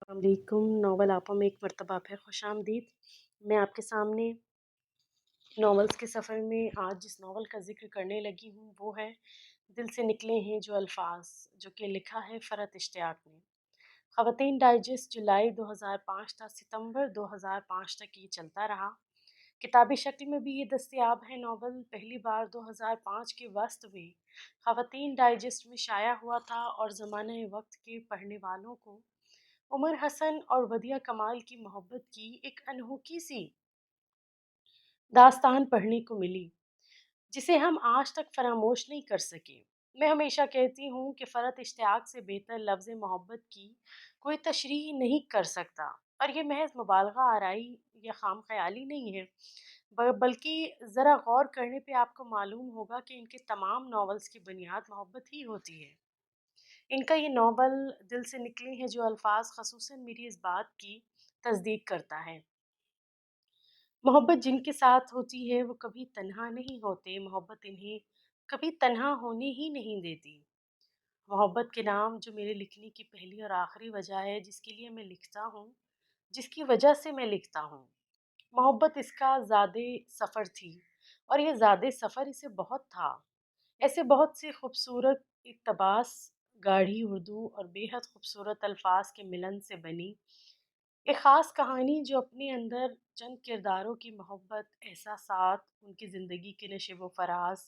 वालेकुम। नावल आपा में एक मर्तबा फिर खुशामदीद। मैं आपके सामने नॉवेल्स के सफ़र में आज जिस नावल का ज़िक्र करने लगी हूँ वो है दिल से निकले हैं जो अल्फाज, जो कि लिखा है फ़रत इश्तियाक ने। ख़वातीन डाइजेस्ट जुलाई 2005 था सितंबर 2005 तक ये चलता रहा। किताबी शक्ल में भी ये दस्तयाब है। नावल पहली बार 2005 के वस्त में ख़वातीन डाइजेस्ट में शाया हुआ था और ज़माने वक्त के पढ़ने वालों को उमर हसन और वदिया कमाल की मोहब्बत की एक अनोखी सी दास्तान पढ़ने को मिली जिसे हम आज तक फरामोश नहीं कर सके। मैं हमेशा कहती हूँ कि फ़रत इश्तियाक से बेहतर लफ्ज़ मोहब्बत की कोई तशरीह नहीं कर सकता, और ये महज मुबालगा आराई या खाम ख्याली नहीं है, बल्कि ज़रा गौर करने पे आपको मालूम होगा कि इनके तमाम नॉवेल्स की बुनियाद मोहब्बत ही होती है। इनका ये नावल दिल से निकले हैं जो अल्फाज खसूसन मेरी इस बात की तस्दीक करता है। मोहब्बत जिनके साथ होती है वो कभी तन्हा नहीं होते, मोहब्बत इन्हें कभी तन्हा होने ही नहीं देती। मोहब्बत के नाम जो मेरे लिखने की पहली और आखिरी वजह है, जिसके लिए मैं लिखता हूँ, जिसकी वजह से मैं लिखता हूँ। मोहब्बत इसका ज़्यादा सफ़र थी, और ये ज़्यादा सफ़र इसे बहुत था। ऐसे बहुत से खूबसूरत इक़्तबास, गाढ़ी उर्दू और बेहद खूबसूरत अल्फाज के मिलन से बनी एक ख़ास कहानी, जो अपने अंदर चंद किरदारों की मोहब्बत, एहसासात, उनकी ज़िंदगी के नशेब व फराज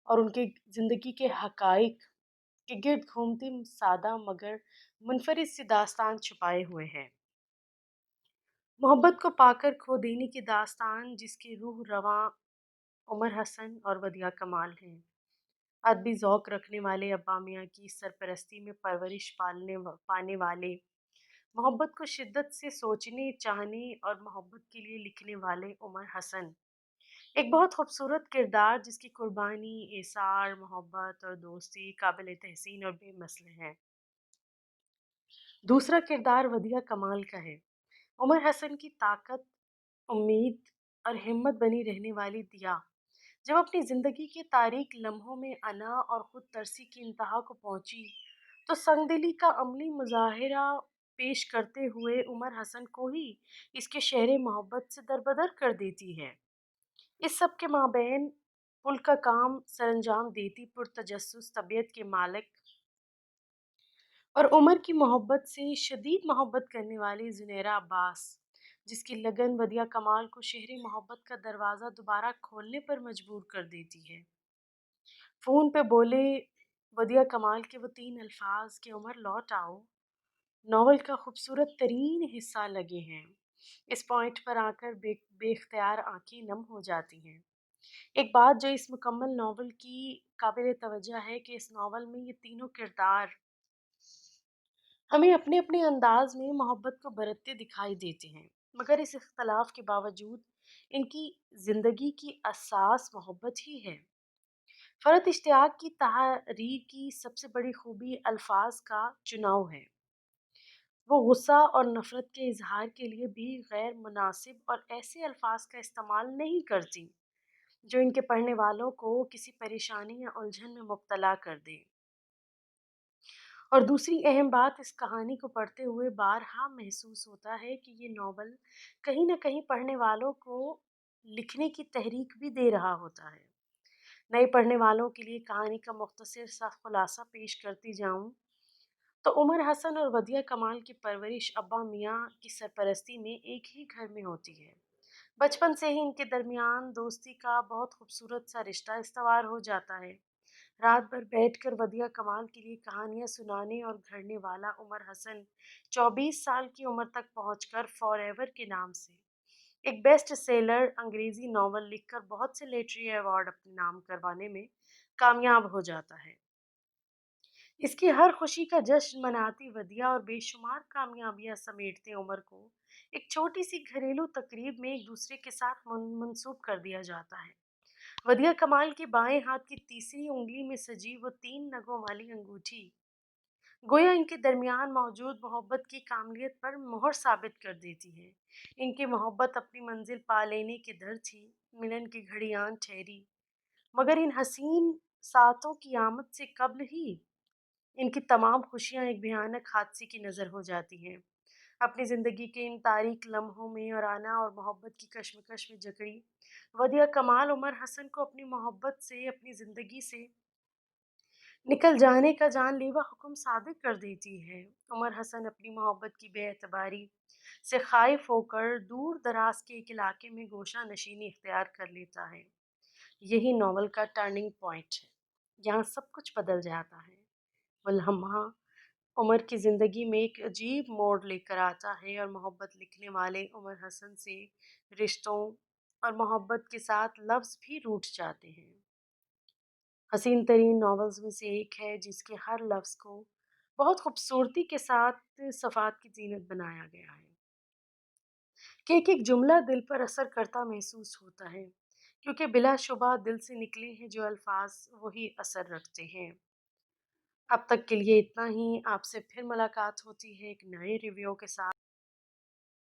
और उनके ज़िंदगी के हक़ाइक़ के गिर्द घूमती सादा मगर मुनफ़रिद सी दास्तान छुपाए हुए है। मोहब्बत को पाकर खो देने की दास्तान, जिसकी रूह रवां उमर हसन और वदिया कमाल हैं। अदबी ज़ौक़ रखने वाले अब्बा मियाँ की सरपरस्ती में परवरिश पाने वाले, मोहब्बत को शिद्दत से सोचने, चाहने और मोहब्बत के लिए लिखने वाले उमर हसन एक बहुत खूबसूरत किरदार, जिसकी कुर्बानी, एसार, मोहब्बत और दोस्ती काबिल तहसीन और बेमसल है। दूसरा किरदार वदिया कमाल का है। उमर हसन की ताकत, उम्मीद और हिम्मत बनी रहने वाली दिया, जब अपनी ज़िंदगी के तारीक लम्हों में अना और ख़ुद तरसी की इंतहा को पहुँची, तो संगदिली का अमली मुज़ाहिरा पेश करते हुए उमर हसन को ही इसके शहर मोहब्बत से दरबदर कर देती है। इस सब के माबैन पुल का काम सरअंजाम देती पुरतजस्सुस तबीयत के मालिक और उमर की मोहब्बत से शदीद मोहब्बत करने वाली ज़ुनैरा अब्बास, जिसकी लगन वदिया कमाल को शहर मोहब्बत का दरवाज़ा दोबारा खोलने पर मजबूर कर देती है। फ़ोन पे बोले वदिया कमाल के वो 3 अल्फाज कि उमर लौट आओ, नावल का खूबसूरत तरीन हिस्सा लगे हैं। इस पॉइंट पर आकर बेख्तियार आंखें नम हो जाती हैं। एक बात जो इस मुकम्मल नावल की काबिल तवज्जो है कि इस नावल में ये तीनों किरदार हमें अपने अपने अंदाज में मोहब्बत को बरतते दिखाई देते हैं, मगर इस इख्तलाफ के बावजूद इनकी ज़िंदगी की असास मोहब्बत ही है। फ़रत इश्तियाक की तहरीर की सबसे बड़ी खूबी अल्फाज का चुनाव है। वो गुस्सा और नफ़रत के इजहार के लिए भी गैर मुनासिब और ऐसे अल्फाज का इस्तेमाल नहीं करती जो इनके पढ़ने वालों को किसी परेशानी या उलझन में मुब्तला कर दे। और दूसरी अहम बात, इस कहानी को पढ़ते हुए बारहा महसूस होता है कि ये नावल कहीं न कहीं पढ़ने वालों को लिखने की तहरीक भी दे रहा होता है। नए पढ़ने वालों के लिए कहानी का मुख्तसर सा खुलासा पेश करती जाऊँ, तो उमर हसन और वदिया कमाल की परवरिश अब्बा मियाँ की सरपरस्ती में एक ही घर में होती है। बचपन से ही इनके दरमियान दोस्ती का बहुत खूबसूरत सा रिश्ता इस्तवार हो जाता है। रात भर बैठकर वदिया कमाल के लिए कहानियाँ सुनाने और घड़ने वाला उमर हसन 24 साल की उम्र तक पहुंचकर फॉरएवर के नाम से एक बेस्ट सेलर अंग्रेजी नावल लिखकर बहुत से लिटरेरी अवार्ड अपने नाम करवाने में कामयाब हो जाता है। इसकी हर खुशी का जश्न मनाती वदिया और बेशुमार कामयाबियां समेटते उमर को एक छोटी सी घरेलू तकरीब में एक दूसरे के साथ मंसूब कर दिया जाता है। वदिया कमाल की बाएं हाथ की तीसरी उंगली में सजी वो 3 नगों वाली अंगूठी गोया इनके दरमियान मौजूद मोहब्बत की कामलियत पर मोहर साबित कर देती है। इनकी मोहब्बत अपनी मंजिल पा लेने के दर थी, मिलन की घड़ी आन ठहरी, मगर इन हसीन सातों की आमद से कब्ल ही ان کی تمام خوشیاں ایک بھیانک حادثے کی نظر ہو جاتی ہیں۔ اپنی زندگی کے ان تاریک لمحوں میں اور آنا اور محبت کی کشمکش میں جکڑی ودیع کمال عمر حسن کو اپنی محبت سے، اپنی زندگی سے نکل جانے کا جان لیوا حکم صادر کر دیتی ہے۔ عمر حسن اپنی محبت کی بے اعتباری سے خائف ہو کر دور دراز کے ایک علاقے میں گوشہ نشینی اختیار کر لیتا ہے۔ یہی ناول کا ٹرننگ پوائنٹ ہے۔ یہاں سب کچھ بدل جاتا ہے۔ وہ لمحہ عمر کی زندگی میں ایک عجیب موڑ لے کر آتا ہے اور محبت لکھنے والے عمر حسن سے رشتوں اور محبت کے ساتھ لفظ بھی روٹھ جاتے ہیں۔ حسین ترین ناولز میں سے ایک ہے جس کے ہر لفظ کو بہت خوبصورتی کے ساتھ صفات کی زینت بنایا گیا ہے کہ ایک جملہ دل پر اثر کرتا محسوس ہوتا ہے، کیونکہ بلا شبہ دل سے نکلے ہیں جو الفاظ وہی اثر رکھتے ہیں۔ اب تک کے لیے اتنا ہی، آپ سے پھر ملاقات ہوتی ہے ایک نئے ریویو کے ساتھ۔